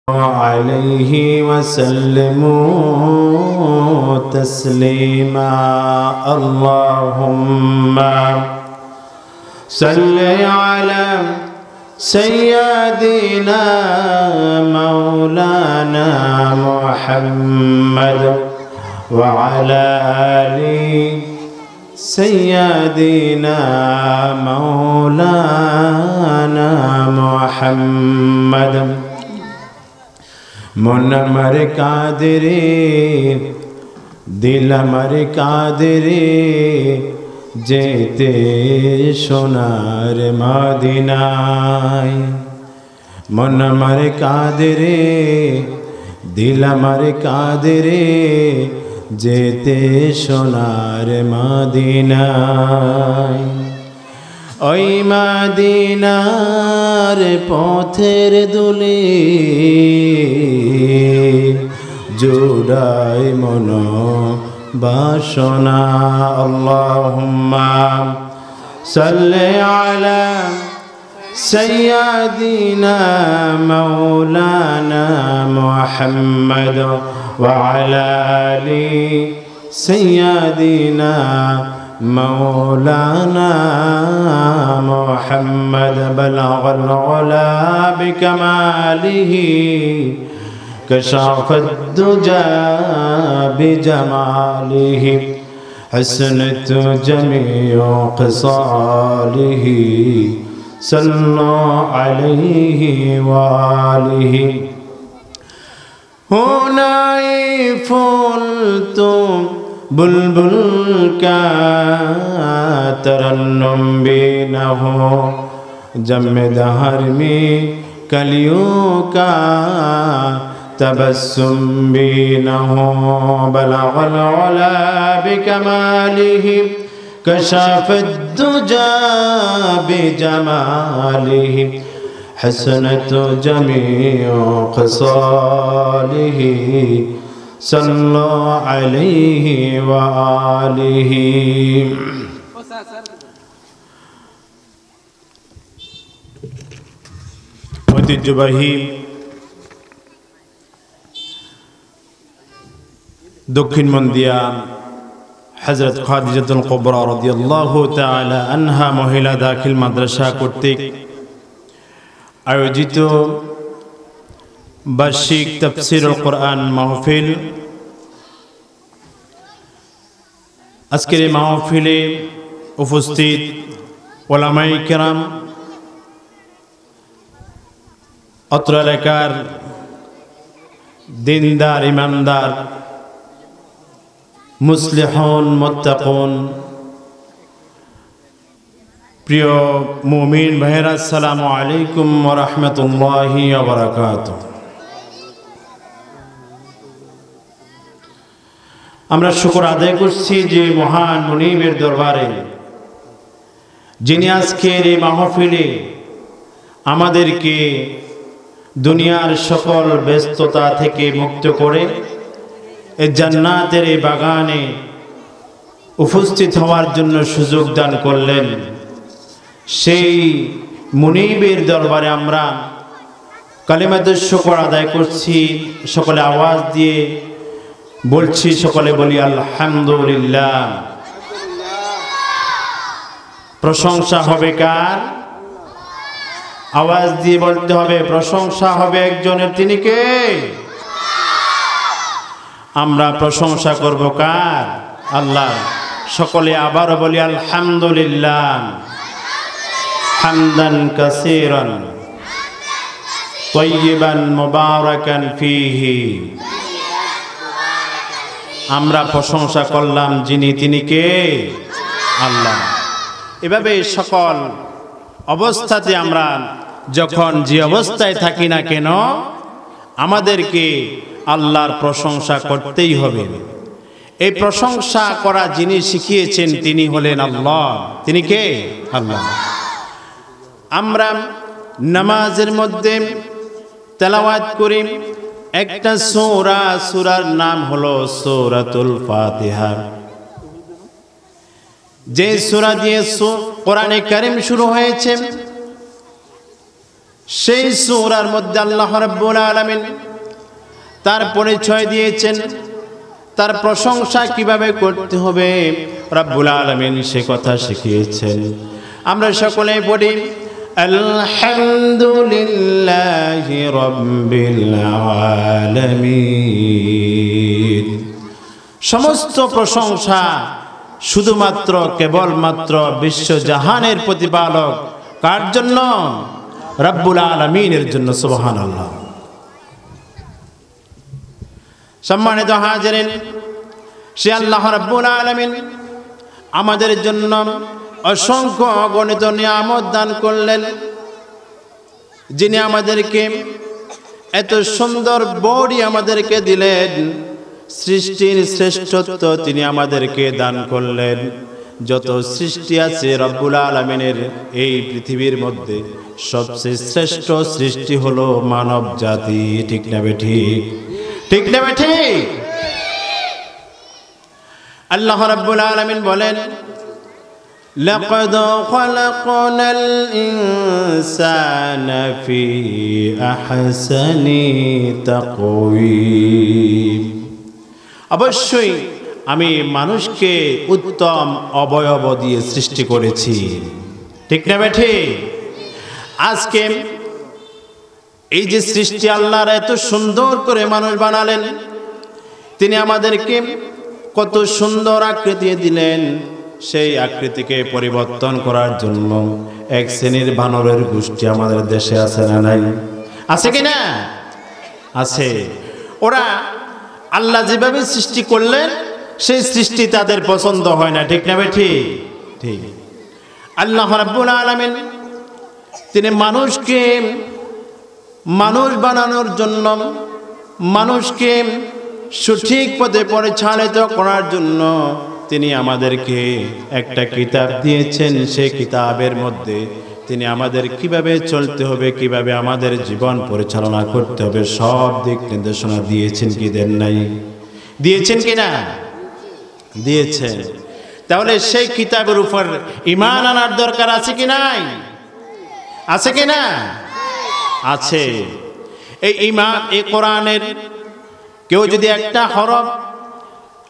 عليه وسلموا تسليما اللهم صل على سيدنا مولانا محمد وعلى آل سيدنا مولانا محمد मन मर कादरे दिल मर कादरे जेते सोनार मदीनाय मन मर कादरे दिल मर कादरे जेते सोनार मदीनाय ওই মদিনার পথের দুলি জোড়াই মন বাসনা আল্লাহুম্মা সাল্লি আলা সাইয়্যিদিনা মাওলানা মুহাম্মদ ওয়া আলা আলি সাইয়্যিদিনা مولانا محمد بلغ العلا بكماله كشف الدجى بجماله حسنت جميع خصاله صلى عليه وآله هنا فلتم बुलबुल का तरन्नुम बिनह जम्मे दहर में कलियों का तबस्सुम बिनह बलगल उला बिकमालिहि कशफद्दुजा बिजमालिहि हसनत जमीउ खसालिहि सल्लो अलैहि व आलिहि ঐতিহ্যবাহী দক্ষিণ মন্দিয়া হযরত খাদিজাতুল কুবরা রাদিয়াল্লাহু তাআলা আনহা মহিলা দাখিল মাদ্রাসা কর্তৃক আয়োজিত বার্ষিক তাফসীরুল কুরআন মাহফিল। আজকের এই মাহফিলে উপস্থিত উলামায়ে কেরাম, অত্র এলাকার দিনদার ইমানদার মুসলিহুন মুত্তাকুন প্রিয় মুমিন ভাইরা, আসসালামু আলাইকুম ওয়া রাহমাতুল্লাহি ওয়া বারাকাতুহু। আমরা শুকর আদায় করছি যে মহান মুনিবের দরবারে, যিনি আজকের এই মাহফিলে আমাদেরকে দুনিয়ার সকল ব্যস্ততা থেকে মুক্ত করে এই জান্নাতের এই বাগানে উপস্থিত হওয়ার জন্য সুযোগ দান করলেন। সেই মুনিবের দরবারে আমরা কালিমাতুশ শুকর আদায় করছি। সকলে আওয়াজ দিয়ে বলছি, সকলে বলি আলহামদুলিল্লাহ। প্রশংসা হবে কার? আওয়াজ দিয়ে বলতে হবে, প্রশংসা হবে একজনের, তিনি কে? আমরা প্রশংসা করব কার? আল্লাহ। সকলে আবারও বলি আলহামদুলিল্লাহ হামদান কাসীরান তাইয়িবান মুবারাকান ফীহি। আমরা প্রশংসা করলাম যিনি, তিনি কে? আল্লাহ। এভাবে সকল অবস্থাতে আমরা যখন যে অবস্থায় থাকি না কেন, আমাদেরকে আল্লাহর প্রশংসা করতেই হবে। এই প্রশংসা করা যিনি শিখিয়েছেন তিনি হলেন আল্লাহ। তিনি কে? আল্লাহ। আমরা নামাজের মধ্যে তেলাওয়াত করি একটা সূরা, সূরার নাম হলো সূরাতুল ফাতিহা। যে সূরা দিয়ে কোরআনে কারীম শুরু হয়েছে সেই সূরার মধ্যে আল্লাহ রাব্বুল আলামিন তার পরিচয় দিয়েছেন, তার প্রশংসা কিভাবে করতে হবে রাব্বুল আলামিন সে কথা শিখিয়েছেন। আমরা সকলে পড়ি আলহামদুলিল্লাহি রাব্বিল আলামিন। সমস্ত প্রশংসা শুধুমাত্র কেবলমাত্র বিশ্বজাহানের প্রতিপালক কার জন্য? রাব্বুল আলামিনের জন্য। সুবহানাল্লাহ। সম্মানিত হাজিরিন, সে আল্লাহ রাব্বুল আলামিন আমাদের জন্য অসংখ্য অগণিত নিয়ামত দান করলেন, যিনি আমাদেরকে এত সুন্দর বডি আমাদেরকে দিলেন, সৃষ্টির শ্রেষ্ঠত্ব তিনি আমাদেরকে দান করলেন। যত সৃষ্টি আছে রব্বুল আলামিনের এই পৃথিবীর মধ্যে সবচেয়ে শ্রেষ্ঠ সৃষ্টি হলো মানব জাতি। ঠিক না বেঠিক? ঠিক না বেঠিক? আল্লাহ রাব্বুল আলামিন বলেন, লাকাদ খালাকনাল ইনসানা ফি আহসানি তাকওয়িম। অবশ্যই আমি মানুষকে উত্তম অবয়ব দিয়ে সৃষ্টি করেছি। ঠিক না বেঠিক? আজকে এই যে সৃষ্টি আল্লাহর এত সুন্দর করে মানুষ বানালেন, তিনি আমাদেরকে কত সুন্দর আকৃতি দিলেন। সেই আকৃতিকে পরিবর্তন করার জন্য এক শ্রেণীর বানরের গোষ্ঠী আমাদের দেশে আছে না নাই? আছে কি না? আছে। ওরা আল্লাহ যেভাবে সৃষ্টি করলেন সেই সৃষ্টি তাদের পছন্দ হয় না। ঠিক না বেঠিক? ঠিক। আল্লাহ রাব্বুল আলামিন তিনি মানুষকে মানুষ বানানোর জন্য, মানুষকে সঠিক পথে পরিচালিত করার জন্য তিনি আমাদেরকে একটা কিতাব দিয়েছেন। সেই কিতাবের মধ্যে তিনি আমাদের কিভাবে চলতে হবে, কিভাবে আমাদের জীবন পরিচালনা করতে হবে সব দিক নির্দেশনা দিয়েছেন। কি দেন নাই? দিয়েছেন কি না? দিয়েছেন। তাহলে সেই কিতাবের উপর ঈমান আনার দরকার আছে কি নাই? আছে কি না? আছে। এই ঈমান, এই কোরআনের কেউ যদি একটা হরফ,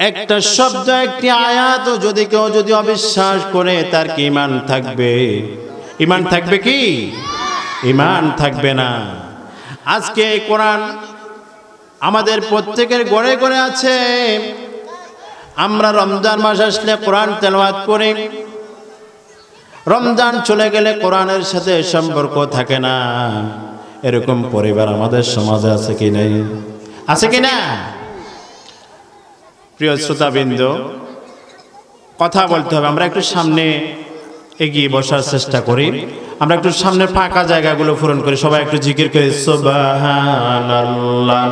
একটা শব্দ, একটি আয়াত যদি কেউ যদি অবিশ্বাস করে, তার কি ঈমান থাকবে? ঈমান থাকবে কি? ঈমান থাকবে না। আজকে এই কোরআন আমাদের প্রত্যেকের ঘরে ঘরে আছে। আমরা রমজান মাস আসলে কোরআন তেলাওয়াত করি, রমজান চলে গেলে কোরআনের সাথে সম্পর্ক থাকে না। এরকম পরিবার আমাদের সমাজে আছে কি নাই? আছে কি না? প্রিয় শ্রোতাবৃন্দ, কথা বলতে হবে। আমরা একটু সামনে এগিয়ে বসার চেষ্টা করি। আমরা একটু সামনে ফাঁকা জায়গাগুলো পূরণ করি। সবাই একটু জিকির করি, সুবহানাল্লাহ,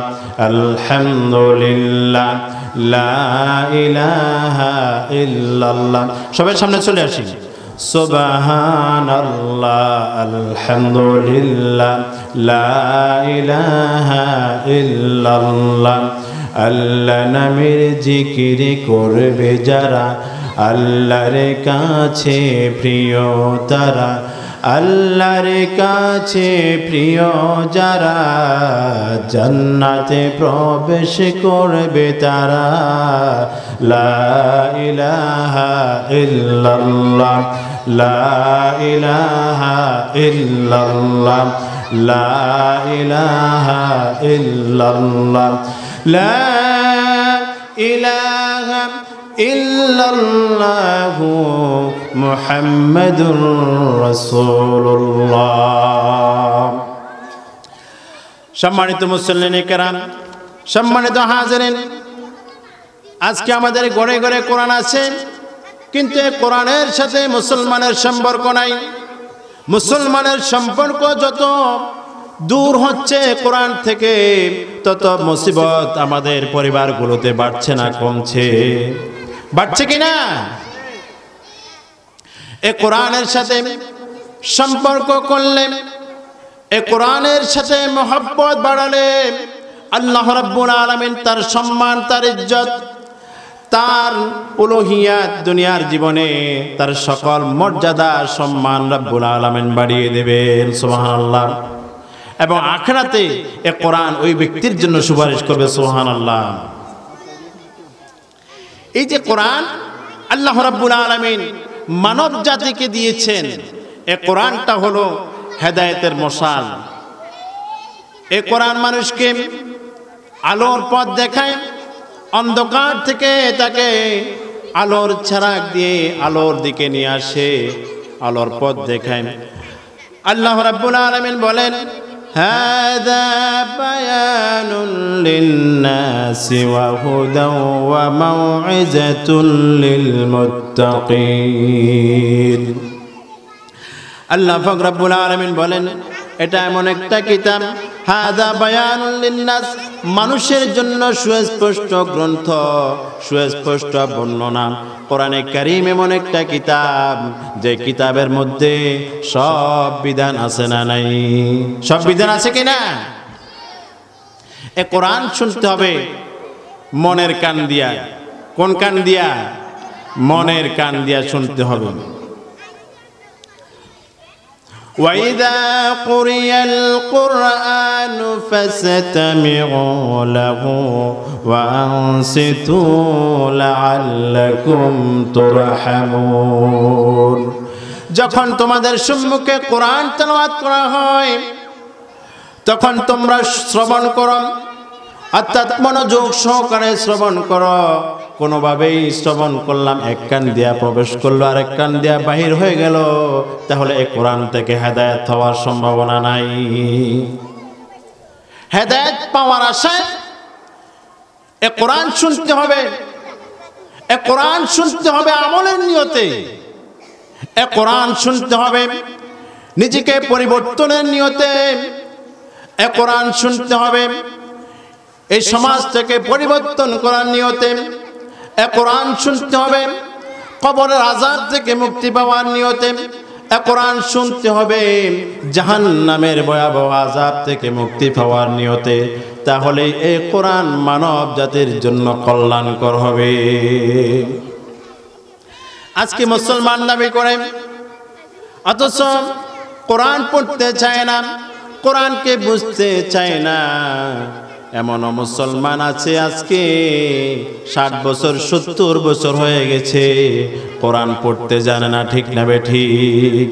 আলহামদুলিল্লাহ, লা ইলাহা ইল্লাল্লাহ। সবাই সামনে চলে আসি। সুবহানাল্লাহ, আলহামদুলিল্লাহ, লা ইলাহা ইল্লাল্লাহ। আল্লাহ নামের জিকির করবে যারা, আল্লাহর কাছে প্রিয় তারা। আল্লাহর কাছে প্রিয় যারা, জান্নাতে প্রবেশ করবে তারা। লা ইলাহা ইল্লাল্লাহ, লা ইলাহা ইল্লাল্লাহ, লা ইলাহা ইল্লাল্লাহ, লা ইলাহা ইল্লাল্লাহু মুহাম্মাদুর রাসূলুল্লাহ। সম্মানিত মুসল্লিনে কেরাম, সম্মানিত হাজিরিন, আজকে আমাদের ঘরে ঘরে কোরআন আছে, কিন্তু এই কোরআনের সাথে মুসলমানের সম্পর্ক নাই। মুসলমানের সম্পর্ক যত দূর হচ্ছে কোরআন থেকে, তত মুসিবত আমাদের পরিবারগুলোতে বাড়ছে না কমছে? বাড়ছে কিনা? এই কোরআনের সাথে সম্পর্ক করলে, এই কোরআনের সাথে মহব্বত বাড়ালে আল্লাহ রাব্বুল আলামিন তার সম্মান, তার ইজ্জত, তার উলুহিয়াত দুনিয়ার জীবনে তার সকল মর্যাদা সম্মান রাব্বুল আলামিন বাড়িয়ে দেবেন। সুবহানাল্লাহ। এবং আখিরাতে এই কোরআন ওই ব্যক্তির জন্য সুপারিশ করবে। সুবহানাল্লাহ। এই যে কোরআন আল্লাহ রাব্বুল আলামিন মানব জাতিকে দিয়েছেন, এই কোরআনটা হলো হেদায়েতের মশাল। এই কোরআন মানুষকে আলোর পথ দেখায়, অন্ধকার থেকে তাকে আলোর ছারাক দিয়ে আলোর দিকে নিয়ে আসে, আলোর পথ দেখায়। আল্লাহ রাব্বুল আলামিন বলেন, হাযা বায়ানুন লিন-নাসি ওয়া হুদাও ওয়া মাউইযাতুন লিল-মুত্তাকিন। আল্লাহ পাক রব্বুল আলামিন বলেন, এটা এমন একটা কিতাব, হাযা বায়ানুল লিন-নাস, মানুষের জন্য সুস্পষ্ট গ্রন্থ, সুস্পষ্ট বর্ণনা। কোরআনে কারীম এমন একটা কিতাব যে কিতাবের মধ্যে সব বিধান আছে না নাই? সব বিধান আছে কিনা? এই কোরআন শুনতে হবে মনের কান দিয়া। কোন কান দিয়া? মনের কান দিয়া শুনতে হবে। وَإِذَا قُرِئَ الْقُرْآنُ فَاسْتَمِعُوا لَهُ وَأَنصِتُوا لَعَلَّكُمْ تُرْحَمُونَ। যখন তোমাদের সম্মুখে কোরআন তেলাওয়াত করা হয় তখন তোমরা শ্রবণ করো, অর্থাৎ মনোযোগ সহকারে শ্রবণ করো। কোনোভাবেই শ্রবণ করলাম, এক কান দিয়া প্রবেশ করলো আর এক কান দিয়া বাহির হয়ে গেল, তাহলে এই কোরআন থেকে হেদায়েত হওয়ার সম্ভাবনা নাই। হেদায়েত পাওয়ার আশায় এই কোরআন শুনতে হবে। এই কোরআন শুনতে হবে আমলের নিয়তে। এই কোরআন শুনতে হবে নিজেকে পরিবর্তনের নিয়তে। এই কোরআন শুনতে হবে এই সমাজ থেকে পরিবর্তন করার নিয়তে। এ কোরআন শুনতে হবে কবরের আযাব থেকে মুক্তি পাওয়ার নিয়তে। এ কোরআন শুনতে হবে জাহান্নামের ভয়াবহ আযাব থেকে মুক্তি পাওয়ার নিয়তে। তাহলে এই কোরআন মানব জাতির জন্য কল্যাণকর হবে। আজকে মুসলমান দাবি করে অথচ কোরআন পড়তে চায় না, কোরআনকে বুঝতে চায় না। এমন মুসলমান আছে আজকে 60 বছর 70 বছর হয়ে গেছে, কোরআন পড়তে জানে না। ঠিক না বেঠিক?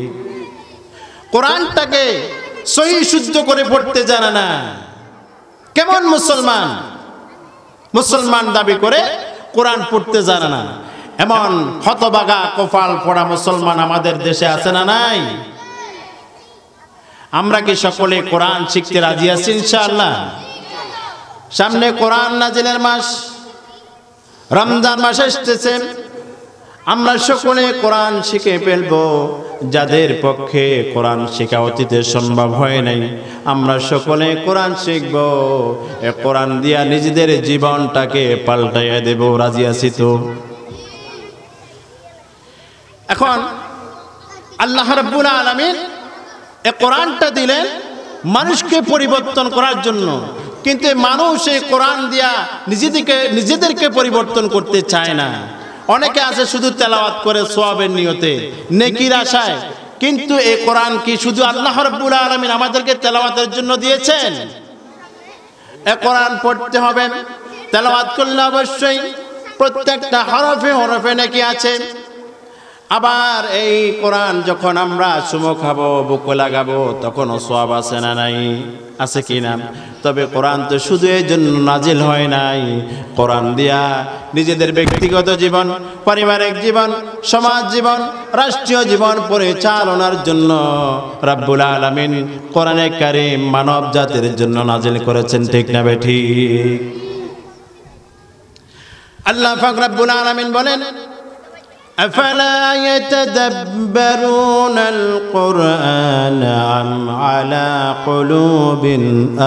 কোরআনটাকে সহি শুদ্ধ করে পড়তে জানে না। কেমন মুসলমান? মুসলমান দাবি করে কোরআন পড়তে জানে না। এমন হতভাগা কপাল পড়া মুসলমান আমাদের দেশে আছে না নাই? আমরা কি সকলে কোরআন শিখতে রাজি আছি ইনশাআল্লাহ? সামনে কোরআন নাজিলের মাস, রমজান মাস আসতেছে। আমরা সকলে কোরআন শিখে ফেলব। যাদের পক্ষে কোরআন শেখা অতীতে সম্ভব হয় নাই, আমরা সকলে কোরআন শিখব। এ কোরআন দিয়া নিজেদের জীবনটাকে পাল্টাইয়া দেব। রাজি আছি তো? এখন আল্লাহ রাব্বুল আলামিন এ কোরআনটা দিলেন মানুষকে পরিবর্তন করার জন্য, কিন্তু মানুষ এই কোরআন দিয়া নিজেদেরকে পরিবর্তন করতে চায় না। অনেকে আছে শুধু তেলাওয়াত করে সওয়াবের নিয়তে, নেকির আশায়। কিন্তু এই কোরআন কি শুধু আল্লাহ রাব্বুল আলামিন আমাদেরকে তেলাওয়াতের জন্য দিয়েছেন? এই কোরআন পড়তে হবে, তেলাওয়াত করলে অবশ্যই প্রত্যেকটা হরফে হরফে নেকি আছে। আবার এই কোরআন যখন আমরা চুমো খাবো, বুকে লাগাবো, তখনও সওয়াব আছে না নাই? আছে কি না? তবে কোরআন তো শুধু এই জন্য নাজিল হয় নাই। কোরআন দিয়া নিজেদের ব্যক্তিগত জীবন, পারিবারিক জীবন, সমাজ জীবন, রাষ্ট্রীয় জীবন পরিচালনার জন্য রাব্বুল আলামিন কোরআনে কারীম মানব জাতির জন্য নাজিল করেছেন। ঠিক না বেঠিক? আল্লাহ পাক রাব্বুল আলামিন বলেন, أفلا يتدبرون القرآن أم على قلوب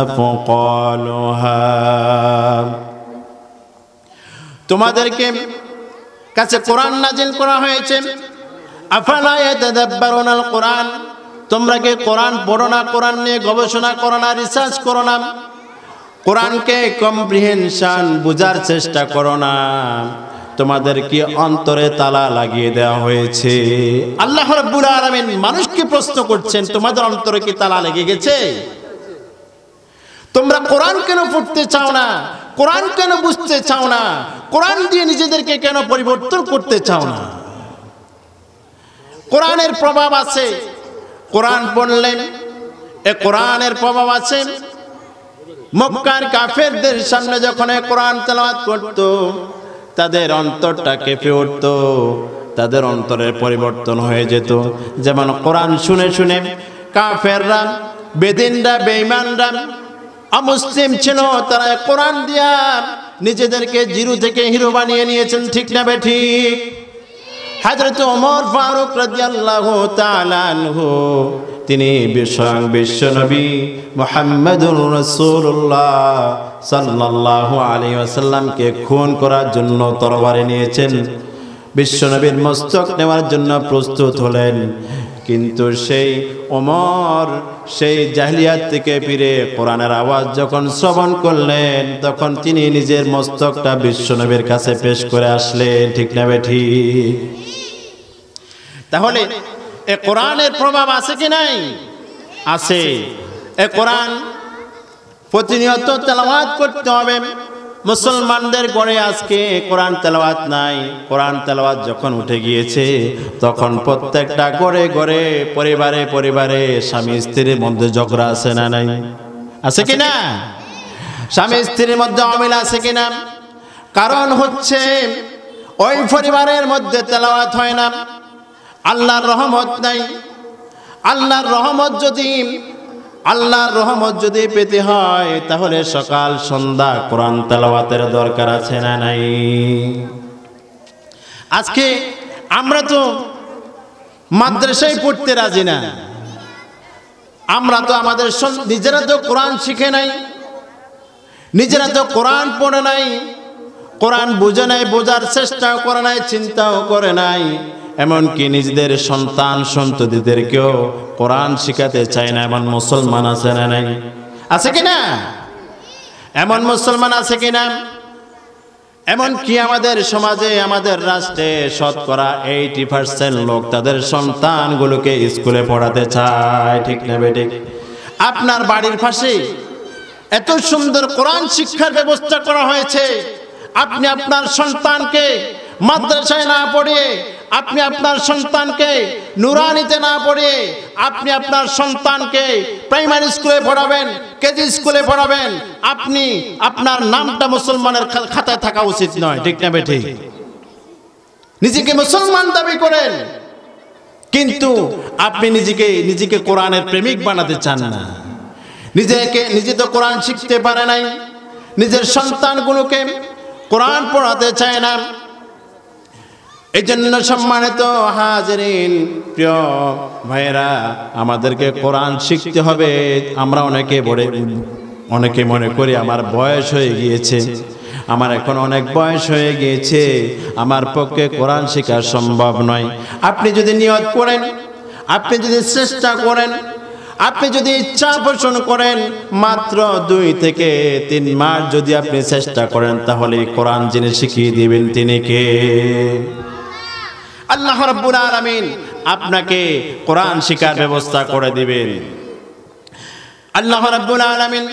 أقفالها। তোমাদেরকে কাছে কোরআন নাজিল করা হয়েছে। আফালা ইয়াতাদাব্বারুনাল কোরআন, তোমরা কি কোরআন পড়ো না? কোরআন নিয়ে গবেষণা করো না? রিসার্চ করো না? কোরআনকে কম্প্রিহেনশন বুঝার চেষ্টা করো না? তোমাদের কি অন্তরে তালা লাগিয়ে দেওয়া হয়েছে? আল্লাহ রাব্বুল আলামিন মানুষকে প্রশ্ন করছেন, তোমাদের অন্তরে কি তালা লেগে গেছে? তোমরা কোরআন কেন পড়তে চাও না? কোরআন কেন বুঝতে চাও না? কোরআন দিয়ে নিজেদেরকে কেন পরিবর্তন করতে চাও না? কোরআনের প্রভাব আছে, কোরআন পড়লেন এ কোরআনের প্রভাব আছে। মক্কার কাফেরদের সামনে যখন কোরআন তেলাওয়াত করত, তাদের অন্তরটা কেঁপে উঠত, তাদের অন্তরের পরিবর্তন হয়ে যেত। যেমন কোরআন শুনে শুনে কাফেররা, বেদিনরা, বেঈমানরা, অমুসলিম ছিল, তারা কোরআন দিয়া নিজেদেরকে জিরো থেকে হিরো বানিয়ে নিয়েছেন। ঠিক না বেঠিক? হযরত ওমর ফারুক রাদিয়াল্লাহু তাআলা আনহু, তিনি বিশ্বনবী মুহাম্মদুর রাসূলুল্লাহ সাল্লাল্লাহু আলাইহি ওয়াসাল্লামকে খুন করার জন্য তরবারি নিয়েছেন, বিশ্বনবীর মস্তক নেওয়ার জন্য প্রস্তুত হলেন। কিন্তু সেই ওমর সেই জাহিলিয়াত থেকে ফিরে কোরআনের আওয়াজ যখন শ্রবণ করলেন, তখন তিনি নিজের মস্তকটা বিশ্বনবীর কাছে পেশ করে আসলেন। ঠিক না বেঠিক? তাহলে এ কোরআনের প্রভাব আছে কি নাই? আছে। এ কোরআন প্রতিনিয়ত তেলাওয়াত করতে হবে। মুসলমানদের ঘরে আজকে কোরআন তেলাওয়াত নাই। কোরআন তেলাওয়াত যখন উঠে গিয়েছে, তখন প্রত্যেকটা ঘরে ঘরে, পরিবারে পরিবারে স্বামী স্ত্রীর মধ্যে ঝগড়া আছে না নাই? আছে কি না? স্বামী স্ত্রীর মধ্যে অমিল আছে কি না? কারণ হচ্ছে ওই পরিবারের মধ্যে তেলাওয়াত হয় না, আল্লাহর রহমত নাই। আল্লাহর রহমত যদি পেতে হয়, তাহলে সকাল সন্ধ্যা কোরআন তেলাওয়াতের দরকার আছে না নাই? আজকে আমরা তো মাদ্রাসায় পড়তে রাজি না। আমরা তো আমাদের নিজেরা তো কোরআন শিখে নাই, নিজেরা তো কোরআন পড়ে নাই, কোরআন বুঝে নাই, বোঝার চেষ্টাও করে নাই, চিন্তাও করে নাই। এমনকি নিজেদের সন্তান সন্ততিদেরকেও কোরআন শিখাতে চায় না। এমন মুসলমান আছে না নাই? আছে কিনা? এমন মুসলমান আছে কিনা? এমনকি আমাদের সমাজে, আমাদের রাষ্ট্রে শতকরা 80% লোক তাদের সন্তানগুলোকে স্কুলে পড়াতে চায়। ঠিক না বেঠিক? আপনার বাড়ির পাশে এত সুন্দর কোরআন শিক্ষার ব্যবস্থা করা হয়েছে, আপনি আপনার সন্তানকে মাদ্রাসায় না পড়িয়ে, আপনি আপনার সন্তানকে নুরানিতে না পড়িয়ে, আপনি আপনার সন্তানকে প্রাইমারি স্কুলে পড়াবেন, কেজি স্কুলে পড়াবেন। আপনি আপনার নামটা মুসলমানের খাতায় থাকা উচিত নয়। ঠিক না বেঠিক? নিজেকে মুসলমান দাবি করেন, কিন্তু আপনি নিজেকে কোরআনের প্রেমিক বানাতে চান না। নিজে তো কোরআন শিখতে পারে নাই, নিজের সন্তানগুলোকে কোরআন পড়াতে চায় না। এই জন্য সম্মানিত হাজিরিন, প্রিয় ভাইয়েরা, আমাদেরকে কোরআন শিখতে হবে। আমরা অনেকে মনে করি আমার বয়স হয়ে গিয়েছে, আমার এখন অনেক বয়স হয়ে গিয়েছে, আমার পক্ষে কোরআন শেখা সম্ভব নয়। আপনি যদি নিয়ত করেন, আপনি যদি চেষ্টা করেন, আপনি যদি ইচ্ছা পোষণ করেন, মাত্র 2 থেকে 3 মাস যদি আপনি চেষ্টা করেন, তাহলে কোরআন যিনি শিখিয়ে দিবেন তিনি কে? আল্লাহ রাব্বুল আলামিন আপনাকে কোরআন শিখার ব্যবস্থা করে দিবেন। আল্লাহ রাব্বুল আলামিন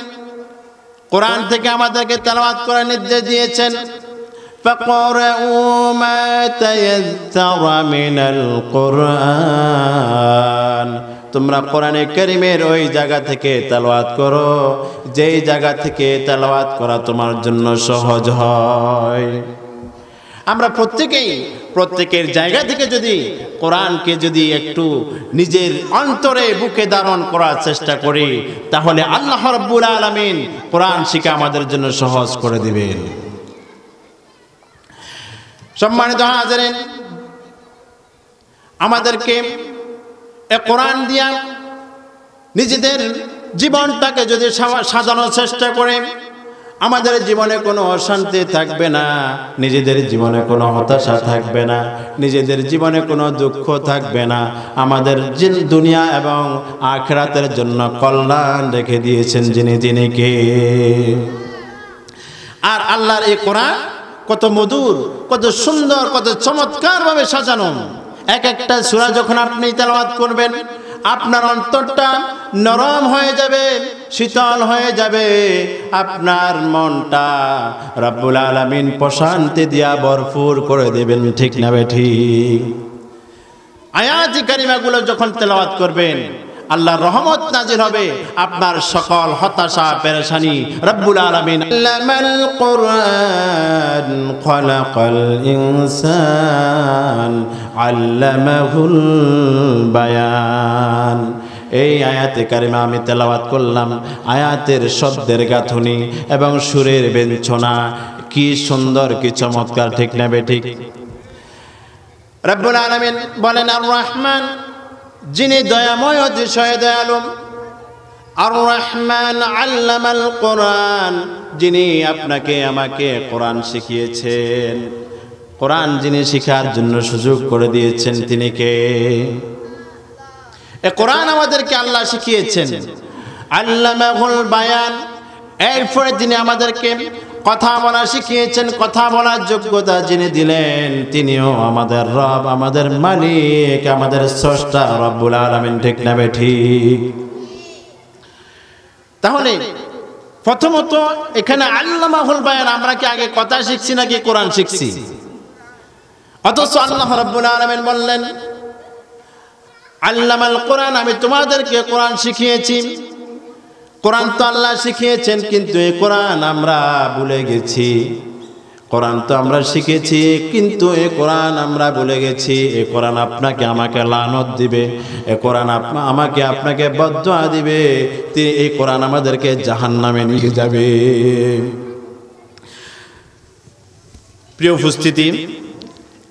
কোরআন থেকে আমাদেরকে তেলাওয়াত করার নির্দেশ দিয়েছেন। ফাকরাউ মা তায়াসসারা মিনাল কুরআন, তোমরা কোরআনে কারীমের ওই জায়গা থেকে তেলাওয়াত করো যেই জায়গা থেকে তেলাওয়াত করা তোমার জন্য সহজ হয়। আমরা প্রত্যেকের জায়গা থেকে যদি কোরআনকে যদি একটু নিজের অন্তরে বুকে ধারণ করার চেষ্টা করি, তাহলে আল্লাহ রাব্বুল আলামিন কোরআন শিক্ষা আমাদের জন্য সহজ করে দিবেন। সম্মানিত হাজিরিন, আমাদেরকে এই কোরআন দিয়া নিজেদের জীবনটাকে যদি সাজানোর চেষ্টা করে, আমাদের জীবনে কোনো অশান্তি থাকবে না, নিজেদের জীবনে কোনো হতাশা থাকবে না, নিজেদের জীবনে কোনো দুঃখ থাকবে না। আমাদের দুনিয়া এবং আখিরাতের জন্য কল্যাণ রেখে দিয়েছেন যিনি কে? আর আল্লাহর এই কোরআন কত মধুর, কত সুন্দর, কত চমৎকার ভাবে সাজানো। এক একটা সূরা যখন আপনি তেলাওয়াত করবেন, আপনার অন্তরটা নরম হয়ে যাবে, শীতল হয়ে যাবে, আপনার মনটা রব্বুল আলামিন প্রশান্তি দিয়া ভরপুর করে দেবেন। ঠিক না বেঠিক? আয়াতি কারিমাগুলো যখন তেলাওয়াত করবেন আল্লাহর রহমত নাজিল হবে, আপনার সকল হতাশা পেরেশানি রব্বুল আলামিন আল্লামাল কুরআন খালাকাল ইনসান আল্লামাহুল বায়ান। এই আয়াতে কারিমা আমি তেলাওয়াত করলাম, আয়াতের শব্দের গাঁথনি এবং সুরের ব্যঞ্জনা কি সুন্দর, কি চমৎকার। ঠিক না বেঠিক? রব্বুল আলামিন বলেন আর রহমান, যিনি দয়াময় অতিশয় দয়ালু। আর রহমান আল্লামাল কোরআন, যিনি আপনাকে আমাকে কোরআন শিখিয়েছেন। কোরআন যিনি শিখার জন্য সুযোগ করে দিয়েছেন তিনি কে? এই কোরআন আমাদেরকে আল্লাহ শিখিয়েছেন। আল্লামাহুল বায়ান, এরপরে তিনি আমাদেরকে কথা বলা শিখিয়েছেন। কথা বলার যোগ্যতা যিনি দিলেন তিনিও আমাদের রব, আমাদের মালিক, আমাদের স্রষ্টা রব্বুল আলামিন। ঠিক না বেঠিক? তাহলে প্রথমত এখানে আল্লামাহুল বায়ান, আমরা কি আগে কথা শিখছি নাকি কোরআন শিখছি? অথচ আল্লাহ রব্বুল আলামিন বললেন আল্লামাল কোরআন, আমি তোমাদেরকে কোরআন শিখিয়েছি। কোরআন তো আল্লাহ শিখিয়েছেন, কিন্তু এই কোরআন আমরা ভুলে গেছি। কোরআন তো আমরা শিখেছি, কিন্তু এই কোরআন আমরা ভুলে গেছি। এই কোরআন আপনাকে আমাকে লানত দিবে, এই কোরআন আমাকে আপনাকে বদদুয়া দিবে, এই কোরআন আমাদেরকে জাহান্নামে নিয়ে যাবে। প্রিয় উপস্থিতি,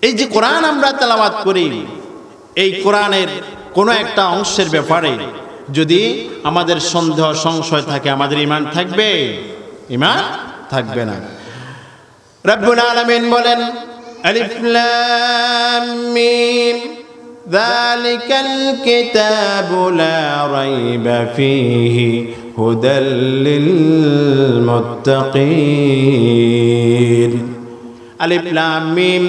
এই যে কোরআন আমরা তেলাওয়াত করি, এই কোরআনের কোনো একটা অংশের ব্যাপারে যদি আমাদের সন্দেহ সংশয় থাকে, আমাদের ঈমান থাকবে? ঈমান থাকবে না। রব্বুল আলামিন বলেন আলিফ লাম মিম যালিকাল কিতাবু লা রাইবা ফীহি হুদাল লিল মুত্তাকিন। আলিফ লাম মিম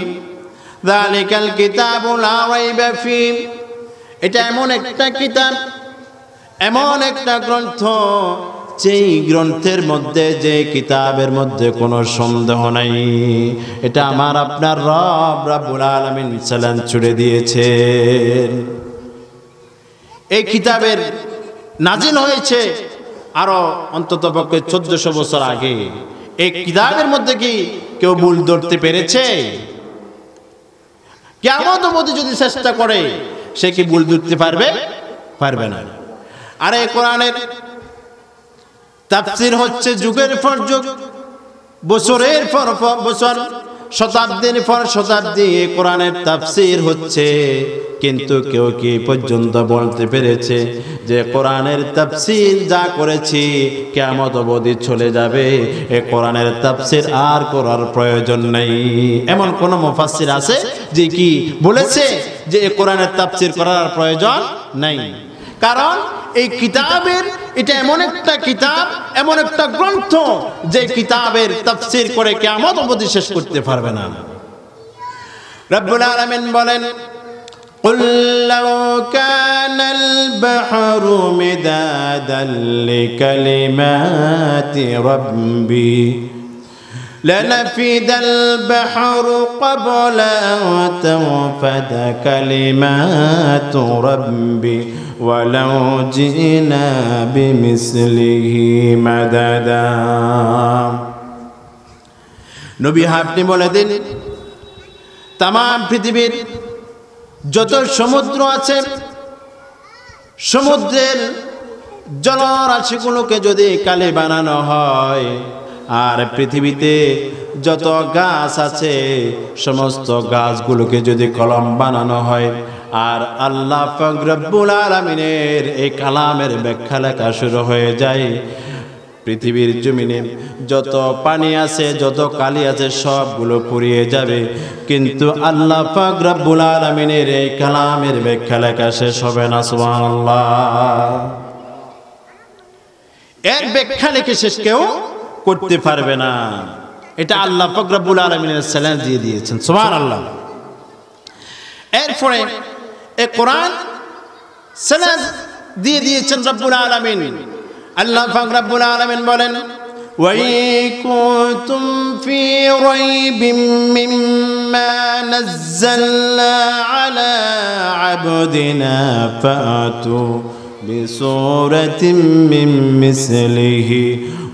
যালিকাল কিতাবু লা রাইবা ফীহি, এটা এমন একটা কিতাব, এমন একটা গ্রন্থ, যেই গ্রন্থের মধ্যে, যে কিতাবের মধ্যে কোনো সন্দেহ নাই। এটা আমার আপনার রব রব্বুল আলামিন চালান ছুড়ে দিয়েছেন। এই কিতাবের নাজিল হয়েছে আরো অন্ততপক্ষে 1400 বছর আগে। এই কিতাবের মধ্যে কি কেউ ভুল ধরতে পেরেছে? কিয়ামত অবধি যদি চেষ্টা করে, সে কি ভুল ধরতে পারবে? পারবে না। আর এই কোরআনের তাফসীর হচ্ছে যুগের পর যুগ, বছরের পর বছর, শতাব্দীর পর শতাব্দী এই কোরআনের তাফসীর হচ্ছে। কিন্তু কেউ কি পর্যন্ত বলতে পেরেছে যে কোরআনের তাফসীর যা করেছি কিয়ামত অবধি চলে যাবে, এই কোরআনের তাফসীর আর করার প্রয়োজন নেই? এমন কোন মুফাসসির আছে যে কি বলেছে যে এই কোরআনের তাফসীর করার প্রয়োজন নাই? কারণ এই কিতাবের, এটা এমন একটা কিতাব, এমন একটা গ্রন্থ, যে কিতাবের তাফসীর করে কিয়ামত অবধি শেষ করতে পারবে না। রব্বুল আলামিন বলেন قل لو كان البحر مدادا لكلمات ربي لنفد البحر قبل أن تنفد كلمات ربي ولو جئنا بمثله مددا। নবী আপনি বলে দিন, তাম পৃথিবীর যত সমুদ্র আছে, সমুদ্রের জলরাশিগুলোকে যদি কালি বানানো হয়, আর পৃথিবীতে যত গাছ আছে সমস্ত গাছগুলোকে যদি কলম বানানো হয়, আর আল্লাহ পাক রব্বুল আলামিনের এই কালামের ব্যাখ্যা লেখা শুরু হয়ে যায়, পৃথিবীর জমিনে যত পানি আছে, যত কালি আছে, সবগুলো পুড়িয়ে যাবে, কিন্তু আল্লাহ পাক রব্বুল আলামিনের এই কালামের ব্যাখ্যা লেখা শেষ হবে না। সুবহানাল্লাহ। এর ব্যাখ্যা লিখে শেষ কেউ করতে পারবে না। এটা আল্লাহ পাক রব্বুল আলামিনের চ্যালেঞ্জ দিয়ে দিয়েছেন। সুবহানাল্লাহ। এরপরে এই কোরআন ছেলে দিয়ে দিয়েছেন রব্বুল আলামিন। আল্লাহ পাক রব্বুল আলামিন বলেন, وَإِن كُنتُمْ فِي رَيْبٍ مِّمَّا نَزَّلْنَا عَلَى عَبْدِنَا فَأْتُوا بِسُورَةٍ مِّن مِّثْلِهِ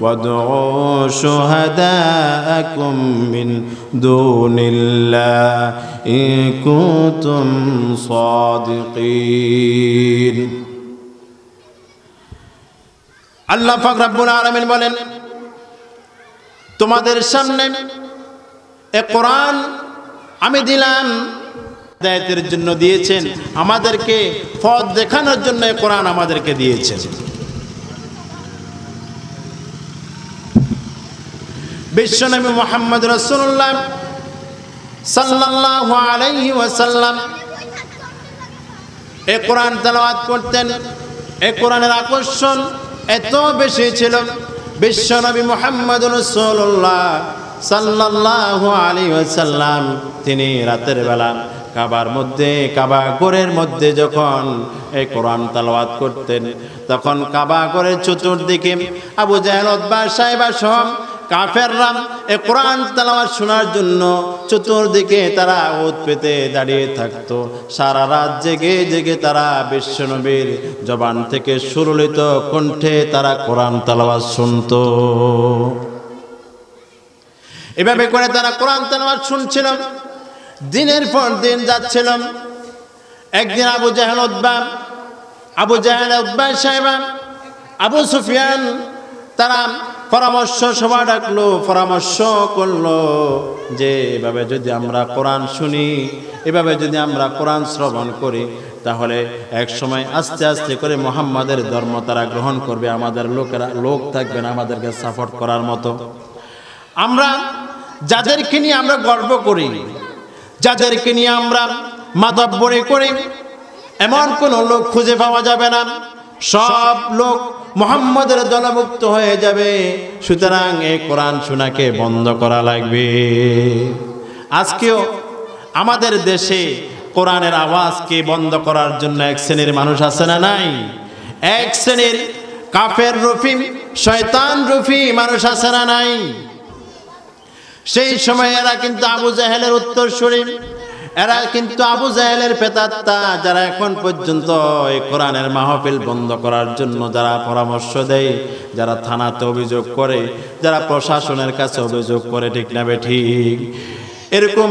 وَادْعُوا شُهَدَاءَكُم مِّن دُونِ اللَّهِ إِن كُنتُمْ صَادِقِينَ। আল্লাহ পাক রব্বুল আলামিন বলেন, তোমাদের সামনে এই কোরআন আমি দিলাম, হিদায়াতের জন্য দিয়েছেন, আমাদেরকে পথ দেখানোর জন্য এই কোরআন আমাদেরকে দিয়েছেন। বিশ্বনবী মুহাম্মদ রাসূলুল্লাহ সাল্লাল্লাহু আলাইহি ওয়াসাল্লাম এই কোরআন তেলাওয়াত করতেন। এই কোরআনের আকর্ষণ এত বেশি ছিল, বিশ্বনবী মুহাম্মদ রাসূলুল্লাহ সাল্লাল্লাহু আলাইহি ওয়াসাল্লাম তিনি রাতের বেলা কাবা ঘরের মধ্যে যখন এই কোরআন তেলাওয়াত করতেন, তখন কাবা ঘরের চতুর্দিকে আবু জাহেল, উতবা, সাইবা সহ কাফেররা এই কোরআন তেলাওয়াত শোনার জন্য চতুর্দিকে তারা ওত পেতে দাঁড়িয়ে থাকতো। সারা রাত জেগে জেগে তারা বিশ্বনবীর জবান থেকে সুরলিত কণ্ঠে তারা কোরআন তেলাওয়াত শুনতো। এভাবে করে তারা কোরআন তেলাওয়াত শুনছিল। দিনের পর দিন যাচ্ছিল। একদিন আবু জাহেল, উতবা, সাইবা, আবু সুফিয়ান তারা পরামর্শ সভা ডাকলো, পরামর্শ করলো যে এভাবে যদি আমরা কোরআন শুনি, এভাবে যদি আমরা কোরআন শ্রবণ করি, তাহলে এক সময় আস্তে আস্তে করে মুহাম্মাদের ধর্ম তারা গ্রহণ করবে। আমাদের লোক থাকবে না আমাদেরকে সাপোর্ট করার মতো। আমরা যাদেরকে নিয়ে আমরা গর্ব করি, যাদেরকে নিয়ে আমরা মাতব্বরি করি, এমন কোন লোক খুঁজে পাওয়া যাবে না। সব লোক মুহাম্মাদের দলভুক্ত হয়ে যাবে। সুতরাং এই কোরআন শোনাকে বন্ধ করা লাগবে। আজকেও আমাদের দেশে কোরআনের আওয়াজকে বন্ধ করার জন্য এক শ্রেণীর মানুষ আছে না নাই? এক শ্রেণীর কাফের রূপী, শয়তান রূপী মানুষ আছে না নাই? সেই সময় এরা কিন্তু আবু জাহেলের উত্তরসূরি, এরা কিন্তু আবু জাহেলের প্রেতাত্মা, যারা এখন পর্যন্ত এই কোরআনের মাহফিল বন্ধ করার জন্য যারা পরামর্শ দেয়, যারা থানাতে অভিযোগ করে, যারা প্রশাসনের কাছে অভিযোগ করে, ঠিক না বেঠিক? এরকম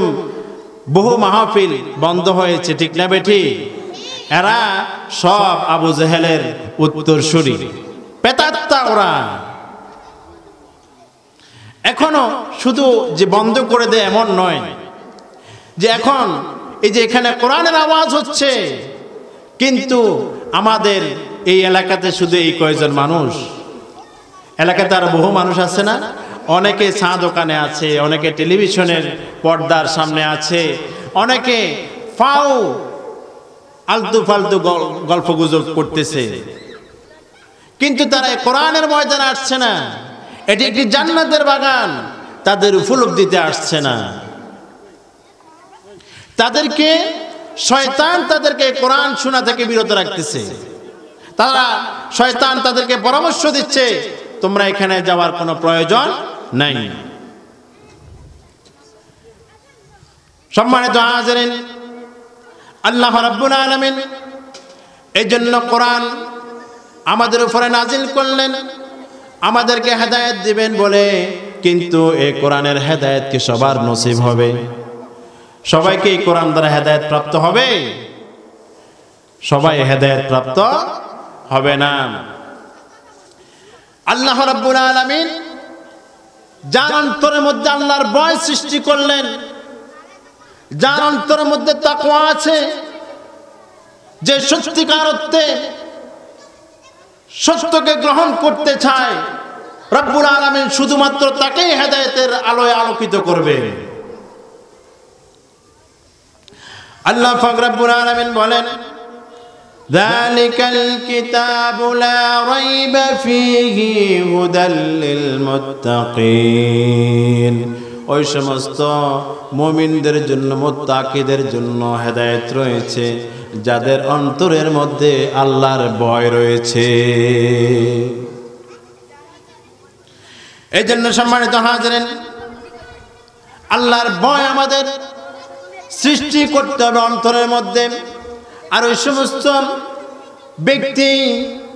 বহু মাহফিল বন্ধ হয়েছে, ঠিক না বেঠিক? এরা সব আবু জাহেলের উত্তরসূরি, প্রেতাত্মা ওরা। এখনো শুধু যে বন্ধ করে দেয় এমন নয়, যে এখন এই যে এখানে কোরআনের আওয়াজ হচ্ছে, কিন্তু আমাদের এই এলাকাতে শুধু এই কয়জন মানুষ, এলাকাতে আর বহু মানুষ আছে না? অনেকে চা দোকানে আছে, অনেকে টেলিভিশনের পর্দার সামনে আছে, অনেকে আলতু ফালতু গল্প গুজব করতেছে, কিন্তু তারা কোরআনের ময়দানে আসছে না। এটি একটি জান্নাতের বাগান, তাদের উপলব্ধিতে আসছে না। তাদেরকে শয়তান তাদেরকে কোরআন শোনা থেকে বিরত রাখতেছে। শয়তান তাদেরকে পরামর্শ দিচ্ছে, তোমরা এখানে যাওয়ার কোনো প্রয়োজন নাই। সম্মানিত হাজিরিন, আল্লাহ রাব্বুল আলামিন এই জন্য কোরআন আমাদের উপরে নাজিল করলেন, আমাদেরকে হেদায়েত দিবেন বলে। কিন্তু এই কোরআনের হেদায়েত কি সবার নসিব হবে? সবাইকে এই কোরআন দ্বারা হেদায়েত প্রাপ্ত হবে? সবাই হেদায়েত প্রাপ্ত হবে না। আল্লাহ রাব্বুল আলামিন যার অন্তরের মধ্যে আল্লাহর ভয় সৃষ্টি করলেন, যার অন্তরের মধ্যে তাকওয়া আছে, যে সত্যিকার অর্থে সত্যকে গ্রহণ করতে চায়, রব্বুল আলামিন শুধুমাত্র তাকেই হেদায়েতের আলোয় আলোকিত করবে। আল্লাহ পাক রব্বুল আলামিন বলেন, যালিকাল কিতাবু লা রাইবা ফীহি হুদাল লিল মুত্তাকিন। ওই সমস্ত মুমিনদের জন্য, মুত্তাকিদের জন্য হেদায়েত রয়েছে, যাদের অন্তরের মধ্যে আল্লাহর ভয় রয়েছে। এই জন্য সম্মানিত হাজিরিন, আল্লাহর ভয় আমাদের সৃষ্টি করতে হবে অন্তরের মধ্যে। আর ওই সমস্ত ব্যক্তি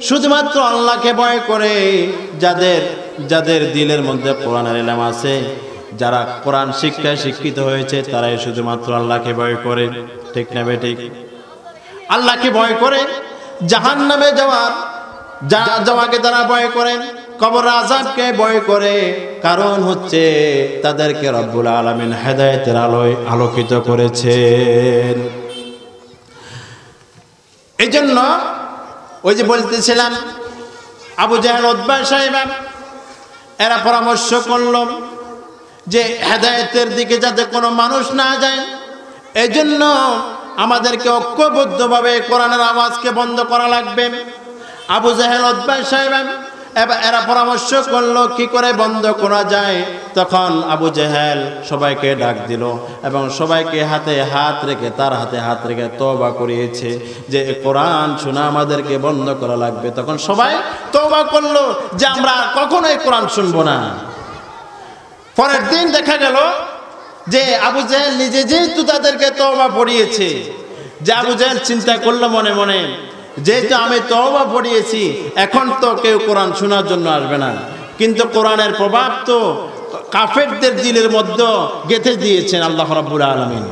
শুধুমাত্র আল্লাহকে ভয় করে যাদের দিলের মধ্যে কোরআনের ইলম আছে, যারা কোরআন শিক্ষায় শিক্ষিত হয়েছে, তারাই শুধুমাত্র আল্লাহকে ভয় করে। ঠিক না বেঠিক? আল্লাহকে ভয় করে, জাহান্নামে যাওয়াকে তারা ভয় করে, কবর আযাবকে ভয় করে। কারণ হচ্ছে তাদেরকে রব্বুল আলামিন হেদায়েতের আলোয় আলোকিত করেছেন। এই জন্য ওই যে বলতেছিলাম, আবু জাহেল, উতবা সাহেব এরা পরামর্শ করল যে হেদায়েতের দিকে যাতে কোনো মানুষ না যায়, এই জন্য আমাদেরকে ঐক্যবদ্ধভাবে কোরআনের আওয়াজকে বন্ধ করা লাগবে। আবু জাহেল, উতবা সাহেব এরা পরামর্শ করলো কি করে বন্ধ করা যায়। তখন আবু জাহেল সবাইকে ডাক দিল এবং সবাইকে হাতে হাত রেখে, তার হাতে হাত রেখে তওবা করিয়েছে যে কোরআন শোনা আমাদেরকে বন্ধ করা লাগবে। তখন সবাই তওবা করলো যে আমরা কখনোই কোরআন শুনবো না। পরের দিন দেখা গেল যে আবু জাহেল নিজে যেহেতু তাদেরকে তওবা পড়িয়েছে, যে আবু জাহেল চিন্তা করলো মনে মনে, যেহেতু আমি তওবা পড়িয়েছি, এখন তো কেউ কোরআন শোনার জন্য আসবে না। কিন্তু কোরআনের প্রভাব তো কাফেরদের দিলের মধ্যে গেঁথে দিয়েছেন আল্লাহ রাব্বুল আলামিন।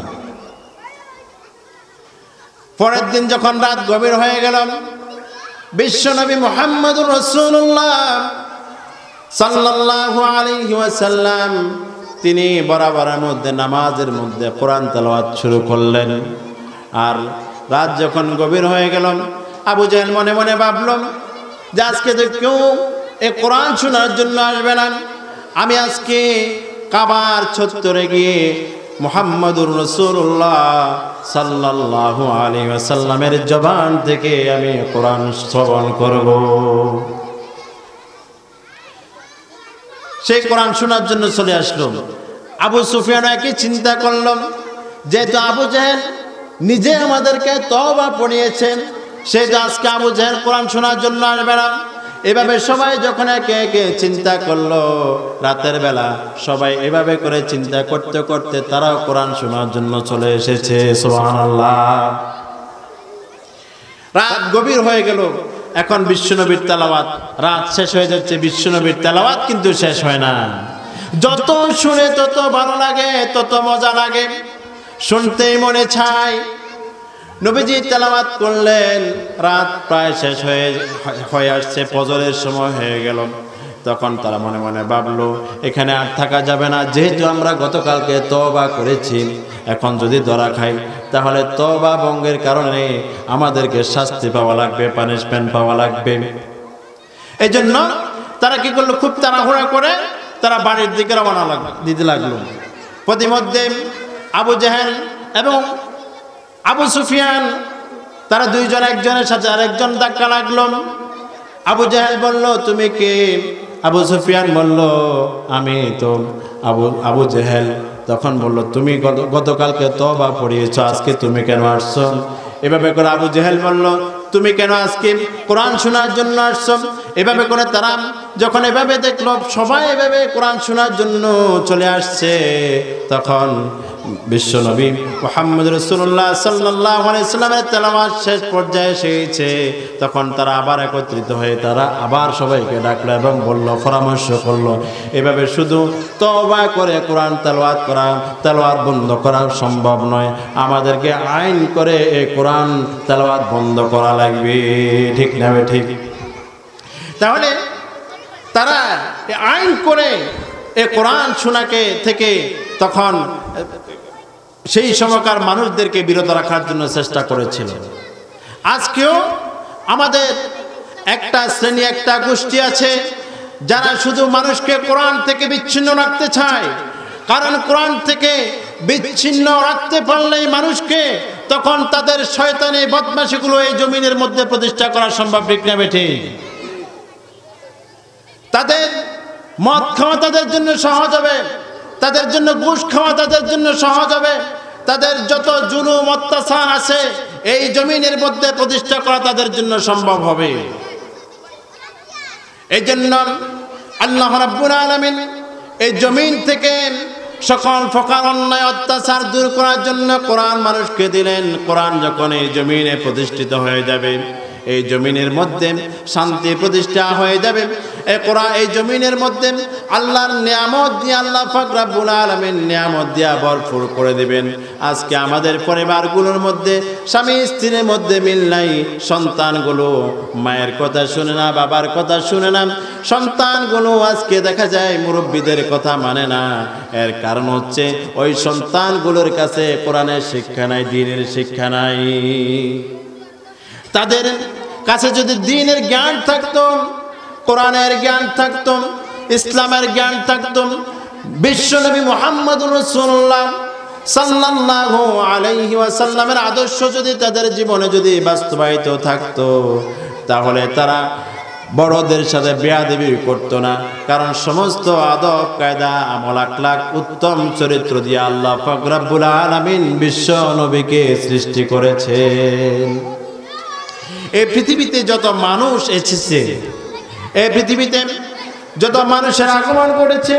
পরের দিন যখন রাত গভীর হয়ে গেল, বিশ্বনবী মুহাম্মদুর রাসূলুল্লাহ সাল্লাল্লাহু আলাইহি ওয়াসাল্লাম তিনি বরাবরের মধ্যে নামাজের মধ্যে কোরআন তেলাওয়াত শুরু করলেন। আর রাত যখন গভীর হয়ে গেল, আবু জাহেল মনে মনে ভাবল যে আজকে তো কেউ এ কোরআন শোনার জন্য আসবে না, আমি আজকে কাবার চত্বরে গিয়ে মুহাম্মদুর রাসূলুল্লাহ সাল্লাল্লাহু আলাইহি ওয়াসাল্লামের জবান থেকে আমি কোরআন শ্রবণ করব। সেই কোরআন শোনার জন্য চলে আসলো। আবু সুফিয়ান একই চিন্তা করল, যেহেতু আবু জাহেল নিজে আমাদেরকে তওবা পড়িয়েছেন, সেই যে আজকে আবু জাহেল কোরআন শোনার জন্য আসবে না। এভাবে সবাই যখন একে একে চিন্তা করলো, রাতের বেলা সবাই এভাবে করে চিন্তা করতে করতে তারাও কোরআন শোনার জন্য চলে এসেছে। সুবহানাল্লাহ। রাত গভীর হয়ে গেল, এখন বিশ্বনবীর তেলাওয়াত, রাত শেষ হয়ে যাচ্ছে, বিশ্বনবীর তেলাওয়াত কিন্তু শেষ হয় না। যত শুনে তত ভালো লাগে, তত মজা লাগে, শুনতেই মনে চায়। নবীজি তেলাওয়াত করলেন, রাত প্রায় শেষ হয়ে আসছে, ফজরের সময় হয়ে গেল। তখন তারা মনে মনে ভাবলো, এখানে আর থাকা যাবে না, যেহেতু আমরা গতকালকে তওবা করেছি, এখন যদি ধরা খাই তাহলে তওবা ভঙ্গের কারণে আমাদেরকে শাস্তি পাওয়া লাগবে, পানিশমেন্ট পাওয়া লাগবে। এই জন্য তারা কি করলো, খুব তাড়াহুড়া করে তারা বাড়ির দিকে রওনা দিতে লাগলো। প্রতিমধ্যে আবু জাহেল এবং আবু সুফিয়ান তারা দুইজন একজনের সাথে আরেকজন ধাক্কা লাগলো। আবু জাহেল বলল, তুমি কে? আবু সুফিয়ান বলল, আমি তো আবু জাহেল। তখন বলল, তুমি গতকালকে তওবা পড়িয়েছো, আজকে তুমি কেন আসছো? এভাবে করে আবু জাহেল বলল, তুমি কেন আজকে কোরআন শোনার জন্য আসছো? এভাবে করে তারা যখন এভাবে দেখলো সবাই এভাবে কোরআন শোনার জন্য চলে আসছে, তখন বিশ্বনবী মুহাম্মদ রাসূলুল্লাহ সাল্লাল্লাহু আলাইহি ওয়াসাল্লামের তেলাওয়াত শেষ পর্যায়ে এসেছে। তখন তারা আবার একত্রিত হয়ে তারা আবার সবাইকে ডাকলো এবং বলল, পরামর্শ করলো, এভাবে শুধু তওবা করে কোরআন তেলাওয়াত বন্ধ করা সম্ভব নয়, আমাদেরকে আইন করে এই কোরআন তেলাওয়াত বন্ধ করা লাগবে। ঠিক না ঠিক? তাহলে তারা আইন করে এই কোরআন শোনাকে থেকে তখন সেই সময়কার মানুষদেরকে বিরত রাখার জন্য চেষ্টা করেছিল। আজকেও আমাদের একটা শ্রেণী, একটা গোষ্ঠী আছে যারা শুধু মানুষকে কোরআন থেকে বিচ্ছিন্ন রাখতে চায়। কারণ কোরআন থেকে বিচ্ছিন্ন রাখতে পারলেই মানুষকে তখন তাদের শয়তানি বদমাশিগুলো এই জমিনের মধ্যে প্রতিষ্ঠা করা সম্ভব। ঠিক না বেঠিক? তাদের মদ খাওয়া তাদের জন্য সহজ হবে, তাদের জন্য ঘুষ খাওয়া তাদের জন্য সহজ হবে, তাদের যত জুলুম অত্যাচার আছে এই জমিনের মধ্যে প্রতিষ্ঠা করা তাদের জন্য সম্ভব হবে। এই জন্য আল্লাহ রাব্বুল আলামিন এই জমিন থেকে সকল প্রকার অন্যায় অত্যাচার দূর করার জন্য কোরআন মানুষকে দিলেন। কোরআন যখন এই জমিনে প্রতিষ্ঠিত হয়ে যাবে, এই জমিনের মধ্যে শান্তি প্রতিষ্ঠা হয়ে যাবে। এই কোরআন এই জমিনের মধ্যে আল্লাহর নিয়ামত দিয়ে আল্লাহ পাক রব্বুল আলামিন নিয়ামত দিয়া ভরপুর করে দিবেন। আজকে আমাদের পরিবারগুলোর মধ্যে স্বামী স্ত্রীর মধ্যে মিল নাই, সন্তানগুলো মায়ের কথা শুনে না, বাবার কথা শুনে না, সন্তানগুলো আজকে দেখা যায় মুরব্বীদের কথা মানে না। এর কারণ হচ্ছে ওই সন্তানগুলোর কাছে কোরআনের শিক্ষা নাই, দ্বীনের শিক্ষা নাই। তাদের কাছে যদি দ্বীনের জ্ঞান থাকতো, কোরআনের জ্ঞান থাকতো, ইসলামের জ্ঞান থাকতো, বিশ্বনবী মুহাম্মদুর রাসূলুল্লাহ সাল্লাল্লাহু আলাইহি ওয়াসাল্লামের আদর্শ যদি তাদের জীবনে যদি বাস্তবায়িত থাকতো, তাহলে তারা বড়দের সাথে বেয়াদবি করতো না। কারণ সমস্ত আদব কায়দা আমল আখলাক উত্তম চরিত্র দিয়ে আল্লাহ পাক রব্বুল আলামিন বিশ্ব নবীকে সৃষ্টি করেছেন। এই পৃথিবীতে যত মানুষ এসেছে, এই পৃথিবীতে যত মানুষের আগমন করেছে,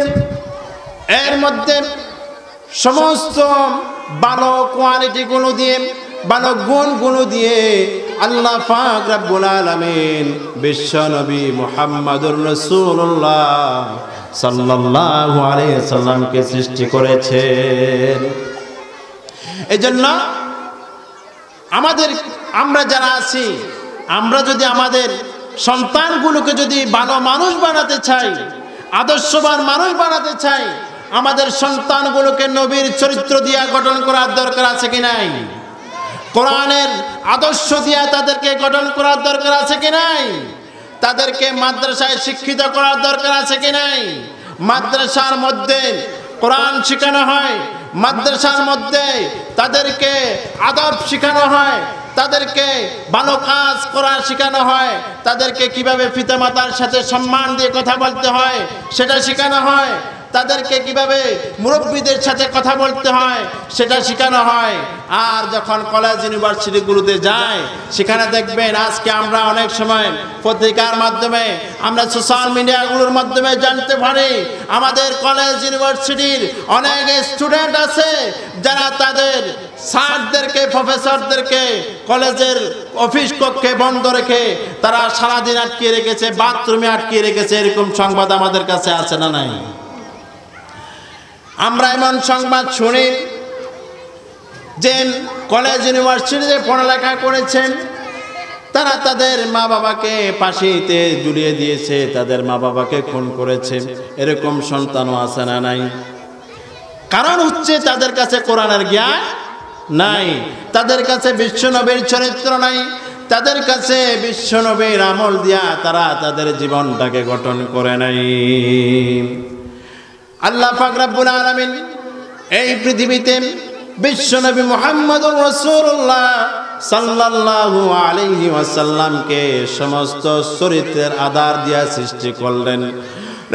এর মধ্যে সমস্ত ভালো কোয়ালিটিগুলো দিয়ে, ভালো গুণগুলো দিয়ে আল্লাহ পাক রব্বুল আলামিন বিশ্ব নবী মুহাম্মদুর রাসূলুল্লাহ সাল্লাল্লাহু আলাইহি সাল্লামকে সৃষ্টি করেছেন। এজন্য আমরা যারা আছি, আমরা যদি আমাদের সন্তানগুলোকে যদি ভালো মানুষ বানাতে চাই, আদর্শবান মানুষ বানাতে চাই, আমাদের সন্তানগুলোকে নবীর চরিত্র দিয়া গঠন করার দরকার আছে কি নাই? কোরআনের আদর্শ দিয়া তাদেরকে গঠন করার দরকার আছে কি নাই? তাদেরকে মাদ্রাসায় শিক্ষিত করার দরকার আছে কি নাই? মাদ্রাসার মধ্যে কোরআন শেখানো হয়, মাদ্রাসার মধ্যে তাদেরকে আদব শেখানো হয়, তাদেরকে ভালো কাজ করা শেখানো হয়, তাদেরকে কিভাবে পিতামাতার সাথে সম্মান দিয়ে কথা বলতে হয় সেটা শেখানো হয়, তাদেরকে কিভাবে মুরব্বীদের সাথে কথা বলতে হয় সেটা শেখানো হয়। আর যখন কলেজ ইউনিভার্সিটিগুলোতে যায়, সেখানে দেখবেন আজকে আমরা অনেক সময় পত্রিকার মাধ্যমে, আমরা সোশ্যাল মিডিয়াগুলোর মাধ্যমে জানতে পারি, আমাদের কলেজ ইউনিভার্সিটির অনেক স্টুডেন্ট আছে যারা তাদের স্যারদেরকে, প্রফেসরদেরকে কলেজের অফিস কক্ষে বন্ধ রেখে তারা সারাদিন আটকে রেখেছে, বাথরুমে আটকে রেখেছে। এরকম সংবাদ আমাদের কাছে আছে না নাই? আমরা এমন সংবাদ শুনি যে কলেজ ইউনিভার্সিটিতে পড়ালেখা করেছেন, তারা তাদের মা বাবাকে ফাঁসিতে ঝুলিয়ে দিয়েছে, তাদের মা বাবাকে খুন করেছে। এরকম সন্তানও আছে না নাই? কারণ হচ্ছে তাদের কাছে কোরআনের জ্ঞান নাই, তাদের কাছে বিশ্বনবীর চরিত্র নাই, তাদের কাছে বিশ্বনবীর আমল দিয়া তারা তাদের জীবনটাকে গঠন করে নাই। আল্লাহ পাক রব্বুল আলামিন এই পৃথিবীতে বিশ্বনবী মুহাম্মদুর রাসূলুল্লাহ সাল্লাল্লাহু আলাইহি ওয়াসাল্লামকে সমস্ত চরিত্রের আধার দিয়া সৃষ্টি করলেন।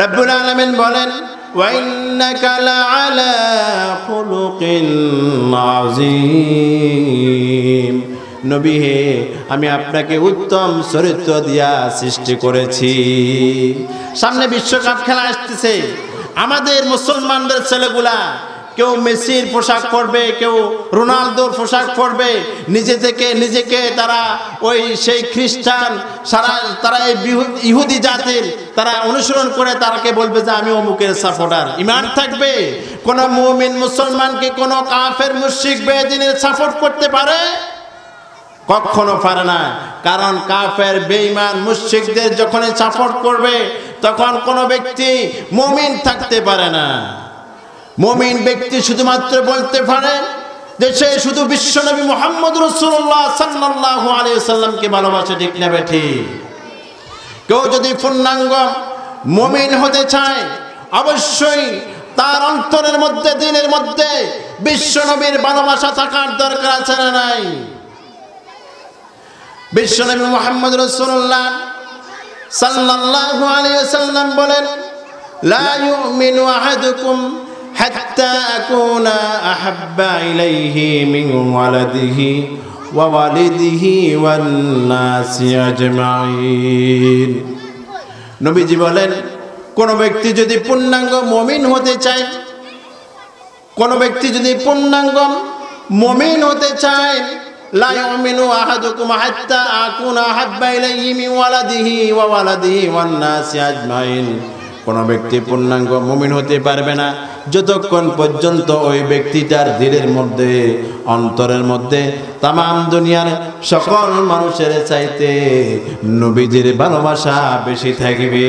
রব্বুল আলামিন বলেন, ওয়া ইন্নাকা লাআলা খুলুকিন আযীম। নবী হে, আমি আপনাকে উত্তম চরিত্র দিয়া সৃষ্টি করেছি। সামনে বিশ্বকাপ খেলা আসতেছে, আমাদের মুসলমানদের ছেলেগুলা কেউ মেসির পোশাক পরবে, কেউ রোনালদোর পোশাক পরবে, নিজেকে তারা ওই সেই খ্রিস্টান তারা এই ইহুদি জাতির তারা অনুসরণ করে তারাকে বলবে যে আমি অমুকের সাপোর্টার। ঈমান থাকবে? কোন মুমিন মুসলমানকে কোন কাফের মুশরিক বেদিনের সাপোর্ট করতে পারে? কখনো পারে না। কারণ কাফের বেঈমান মুশরিকদের যখনই সাপোর্ট করবে তখন কোনো ব্যক্তি মুমিন থাকতে পারে না। মুমিন ব্যক্তি শুধুমাত্র বলতে পারে যে সে শুধু বিশ্বনবী মুহাম্মদ রাসূলুল্লাহ সাল্লাল্লাহু আলাইহি ওয়াসাল্লামকে ভালোবাসে, ঠিক না ঠিক? কেউ যদি পূর্ণাঙ্গ মুমিন হতে চায়, অবশ্যই তার অন্তরের মধ্যে, দিনের মধ্যে বিশ্বনবীর ভালোবাসা থাকার দরকার আছে না নাই? বিশ্বনবী মুহাম্মদ রাসূলুল্লাহ সাল্লাল্লাহু আলাইহি ওয়াসাল্লাম বলেন, লা ইউমিনু আহাদুকুম হাত্তা আকুনা আহাব্বা ইলাইহি মিন ওয়ালাদিহি ওয়া ওয়ালিদিহি ওয়ান নাসি আজমাইন। নবীজি বলেন, কোন ব্যক্তি যদি পূর্ণাঙ্গ মুমিন হতে চায়, কোন ব্যক্তি যদি পূর্ণাঙ্গ মুমিন হতে চায়, লা ইউমিনু আহাদুকুম হাত্তা আকুনা আহাব্বা ইলাইহি মিন ওয়ালাদিহি ওয়া ওয়ালাদিহি ওয়ান নাসি আজমাইন। কোন ব্যক্তি পূর্ণাঙ্গ মুমিন হতে পারবে না যতক্ষণ পর্যন্ত ওই ব্যক্তিটার দিলের মধ্যে, অন্তরের মধ্যে তামাম দুনিয়ার সকল মানুষের চাইতে নবীজির ভালোবাসা বেশি থাকবে।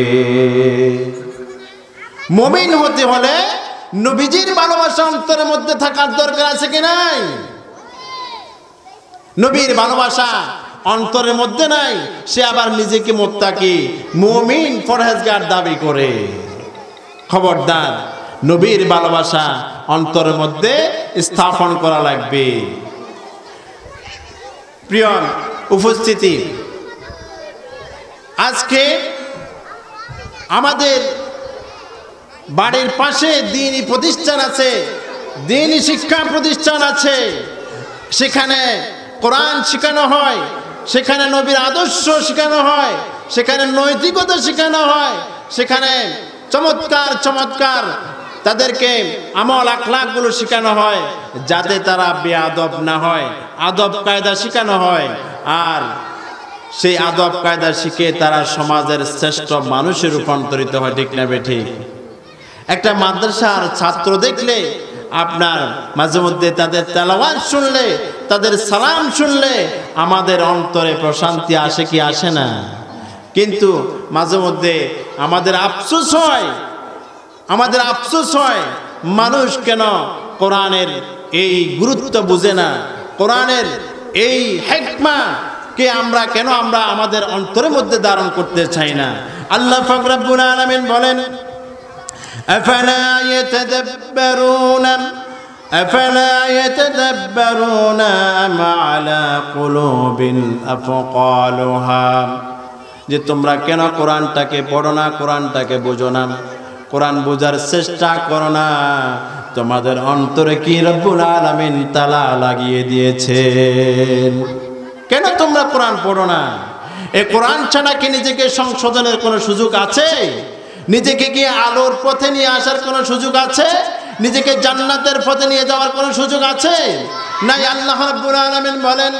মুমিন হতে হলে নবীজির ভালোবাসা অন্তরের মধ্যে থাকার দরকার আছে কি নাই? নবীর ভালোবাসা অন্তরের মধ্যে নাই, সে আবার নিজেকে মুত্তাকি মুমিন পরহেজগার দাবি করে। খবরদার, নবীর ভালোবাসা অন্তরের মধ্যে স্থাপন করা লাগবে। প্রিয় উপস্থিতি, আজকে আমাদের বাড়ির পাশে দ্বীনি প্রতিষ্ঠান আছে, দ্বীনি শিক্ষা প্রতিষ্ঠান আছে। সেখানে কোরআন শেখানো হয়, সেখানে নবীর আদর্শ শেখানো হয়, সেখানে নৈতিকতা শেখানো হয়, সেখানে চমৎকার চমৎকার তাদেরকে আমল আখলাকগুলো শেখানো হয়, যাতে তারা বেয়াদব না হয়। আদব কায়দা শেখানো হয়, আর সেই আদব কায়দা শিখে তারা সমাজের শ্রেষ্ঠ মানুষে রূপান্তরিত হয়। ঠিক না বেঠিক? একটা মাদ্রাসার ছাত্র দেখলে আপনার মাঝে মধ্যে তাদের তেলাওয়াত শুনলে, তাদের সালাম শুনলে আমাদের অন্তরে প্রশান্তি আসে কি আসে না? কিন্তু মাঝে মধ্যে আমাদের আফসোস হয়, মানুষ কেন কোরআনের এই গুরুত্ব বুঝে না, কোরআনের এই হিকমা কে আমরা কেন আমাদের অন্তরের মধ্যে ধারণ করতে চাই না? আল্লাহ পাক রব্বুল আলামিন বলেন, أفلا يتدبرون أم على قلوب أقفالها। যে তোমরা কেন কোরআনটাকে পড়ো না, কোরআনটাকে বোঝো না, কোরআন বোঝার চেষ্টা করো না? তোমাদের অন্তরে কি রব্বুল আলামিন তালা লাগিয়ে দিয়েছেন? কেন তোমরা কোরআন পড়ো না? এই কোরআন ছাড়া কি নিজেকে সংশোধনের কোনো সুযোগ আছে? নিজেকে কি আলোর পথে নিয়ে আসার কোনো সুযোগ আছে? নিজেকে জান্নাতের পথে নিয়ে যাওয়ার কোনো সুযোগ আছে? নাই। আল্লাহ রাব্বুল আলামিন বলেন,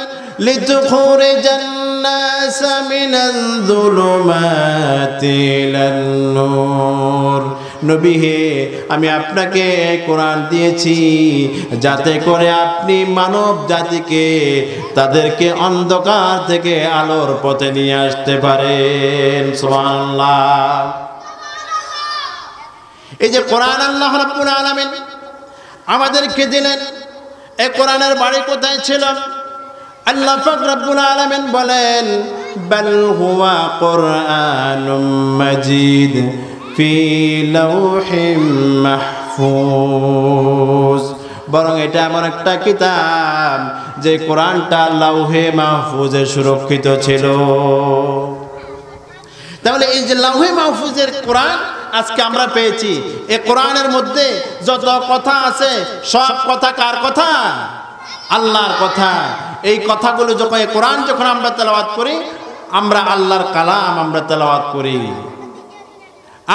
লিতুখরিজান নাস মিনাজ যুলুমাতি ইলান নূর। নবী হে, আমি আপনাকে কোরআন দিয়েছি যাতে করে আপনি মানব জাতিকে তাদেরকে অন্ধকার থেকে আলোর পথে নিয়ে আসতে পারেন। সুবহানাল্লাহ। এই যে কোরআন আল্লাহ রাব্বুল আলামিন আমাদেরকে দিলেন, এই কোরআনের বাড়ি কোথায় ছিল? আল্লাহ পাক রব্বুল আলামিন বলেন, বাল হুয়া কুরআনুম মাজিদ ফি লাওহিম মাহফুজ। বরং এটা এমন একটা কিতাব যে কোরআনটা লাওহে মাহফুজে সুরক্ষিত ছিল। তাহলে এই যে লাওহে মাহফুজের কোরআন আজকে আমরা পেয়েছি, এই কোরআনের মধ্যে যত কথা আছে সব কথা কার কথা? আল্লাহর কথা। এই কথাগুলো যখন এই কোরআন যখন আমরা তেলাওয়াত করি, আমরা আল্লাহর কালাম আমরা তেলাওয়াত করি।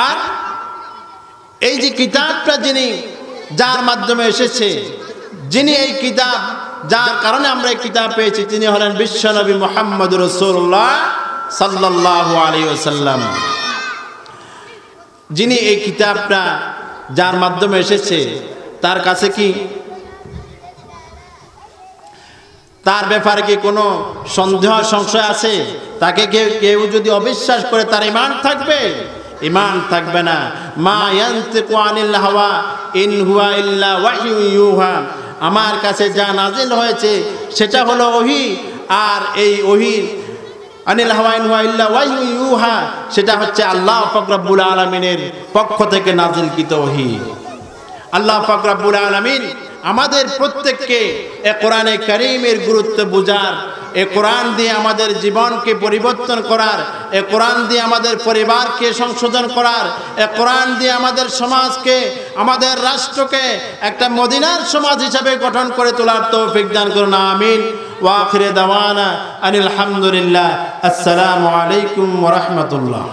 আর এই যে কিতাবটা যার মাধ্যমে এসেছে, যিনি এই কিতাব, যার কারণে আমরা এই কিতাব পেয়েছি, তিনি হলেন বিশ্বনবী মুহাম্মদুর রাসূলুল্লাহ সাল্লাল্লাহু আলাইহি ওয়াসাল্লাম। যিনি এই কিতাবটা যার মাধ্যমে এসেছে, তার কাছে কি, তার ব্যাপারে কি কোনো সন্দেহ সংশয় আছে? তাকে কেউ যদি অবিশ্বাস করে তার ঈমান থাকবে? ঈমান থাকবে না। মা ইয়ানতিকু আনিল হাওয়া ইন হুয়া ইল্লা ওয়াহয়ু ইউহা। আমার কাছে যা নাজিল হয়েছে সেটা হলো ওহী, আর এই ওহী আনিল হাওয়া ইন হুয়া ইল্লা ওয়াহয়ু ইউহা, সেটা হচ্ছে আল্লাহ পাক রব্বুল আলামিনের পক্ষ থেকে নাজিলকৃত ওহী। আল্লাহ পাক রব্বুল আলামিন আমাদের প্রত্যেককে এই কোরআনে কারীমের গুরুত্ব বুঝার এ কোরআন দিয়ে আমাদের জীবনকে পরিবর্তন করার, এ কোরআন দিয়ে আমাদের পরিবারকে সংশোধন করার, এ কোরআন দিয়ে আমাদের সমাজকে, আমাদের রাষ্ট্রকে একটা মদিনার সমাজ হিসাবে গঠন করে তোলার তৌফিক দান করুন। আমিন। ওয়া আখিরে দাওয়ানা আনিল হামদুলিল্লাহ। আসসালামু আলাইকুম ওয়া রাহমাতুল্লাহ।